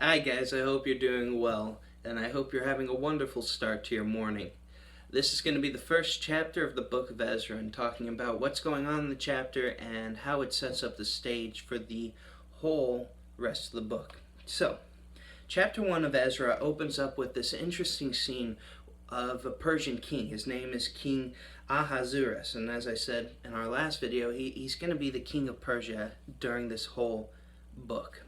Hi guys, I hope you're doing well, and I hope you're having a wonderful start to your morning. This is going to be the first chapter of the book of Ezra, and talking about what's going on in the chapter and how it sets up the stage for the whole rest of the book. So, chapter 1 of Ezra opens up with this interesting scene of a Persian king. His name is King Ahasuerus, and as I said in our last video, he's going to be the king of Persia during this whole book.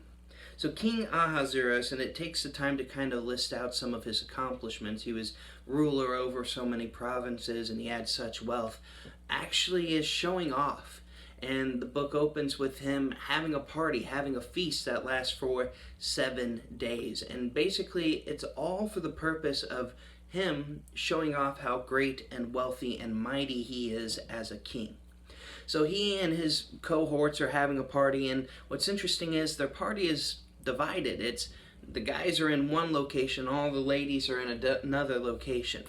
So King Ahasuerus, and it takes the time to kind of list out some of his accomplishments. He was ruler over so many provinces and he had such wealth, actually is showing off. And the book opens with him having a party, having a feast that lasts for 7 days. And basically it's all for the purpose of him showing off how great and wealthy and mighty he is as a king. So he and his cohorts are having a party, and what's interesting is their party is divided. It's the guys are in one location, all the ladies are in another location.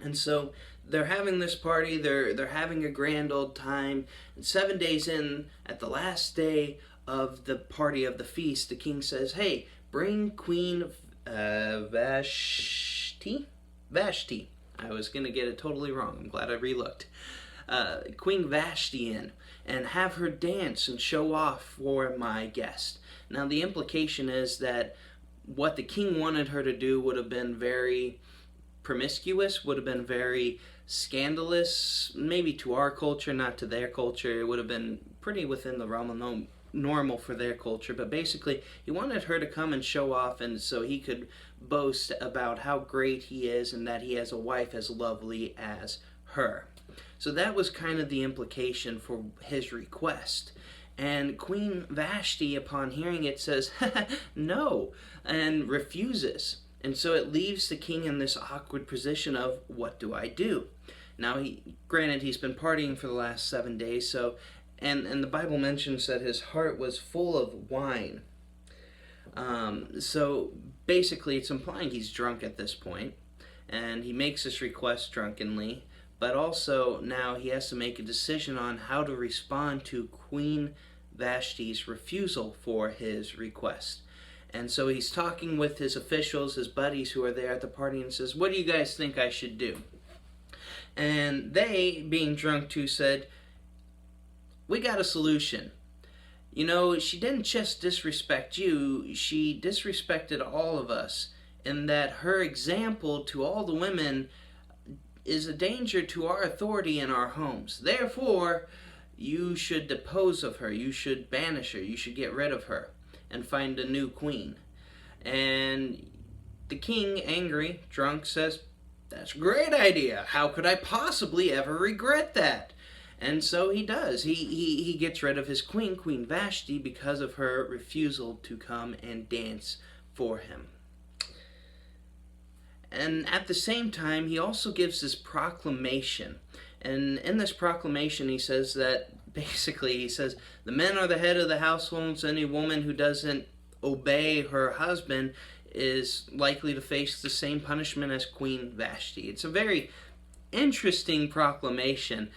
And so they're having this party, they're having a grand old time. And 7 days in, at the last day of the party of the feast, the king says, "Hey, bring Queen Vashti? Vashti. I was going to get it totally wrong. I'm glad I relooked. Queen Vashti in, and have her dance and show off for my guest." Now the implication is that what the king wanted her to do would have been very promiscuous, would have been very scandalous, maybe to our culture, not to their culture. It would have been pretty within the realm of normal for their culture, but basically he wanted her to come and show off, and so he could boast about how great he is and that he has a wife as lovely as her. So that was kind of the implication for his request. And Queen Vashti, upon hearing it, says, no, and refuses. And so it leaves the king in this awkward position of, what do I do? Now, granted, he's been partying for the last 7 days, so, and the Bible mentions that his heart was full of wine. So basically, it's implying he's drunk at this point, and he makes this request drunkenly. But also now he has to make a decision on how to respond to Queen Vashti's refusal for his request. And so he's talking with his officials, his buddies who are there at the party, and says, "What do you guys think I should do?" And they, being drunk too, said, "We got a solution. You know, she didn't just disrespect you, she disrespected all of us, in that her example to all the women is a danger to our authority in our homes. Therefore, you should depose of her, you should banish her, you should get rid of her, and find a new queen." And the king, angry, drunk, says, "That's a great idea. How could I possibly ever regret that?" And so he does. He gets rid of his queen, Queen Vashti, because of her refusal to come and dance for him. And at the same time, he also gives this proclamation. And in this proclamation, he says that, basically, he says, the men are the head of the households. Any woman who doesn't obey her husband is likely to face the same punishment as Queen Vashti. It's a very interesting proclamation.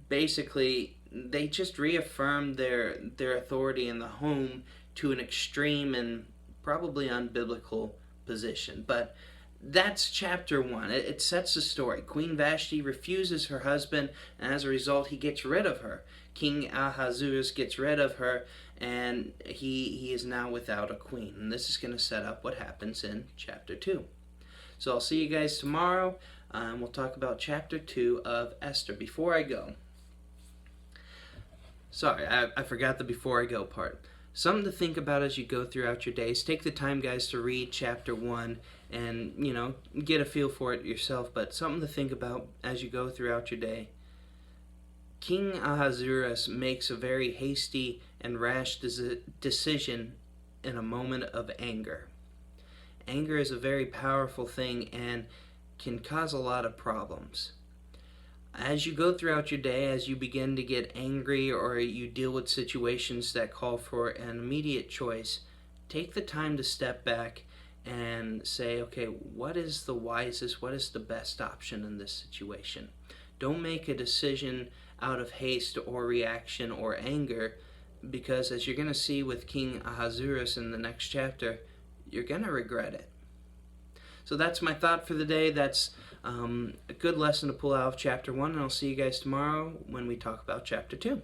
Basically, they just reaffirm their authority in the home to an extreme and probably unbiblical position. But that's chapter 1. It sets the story. Queen Vashti refuses her husband, and as a result, he gets rid of her. King Ahasuerus gets rid of her, and he is now without a queen. And this is going to set up what happens in chapter 2. So I'll see you guys tomorrow, and we'll talk about chapter 2 of Esther. Before I go, sorry, I forgot the before I go part. Something to think about as you go throughout your days. Take the time, guys, to read chapter 1 and, get a feel for it yourself. But something to think about as you go throughout your day. King Ahasuerus makes a very hasty and rash decision in a moment of anger. Anger is a very powerful thing and can cause a lot of problems. As you go throughout your day, as you begin to get angry or you deal with situations that call for an immediate choice, take the time to step back and say, okay, what is the wisest, what is the best option in this situation? Don't make a decision out of haste or reaction or anger, because as you're going to see with King Ahasuerus in the next chapter, you're going to regret it. So that's my thought for the day. That's a good lesson to pull out of chapter 1, and I'll see you guys tomorrow when we talk about chapter 2.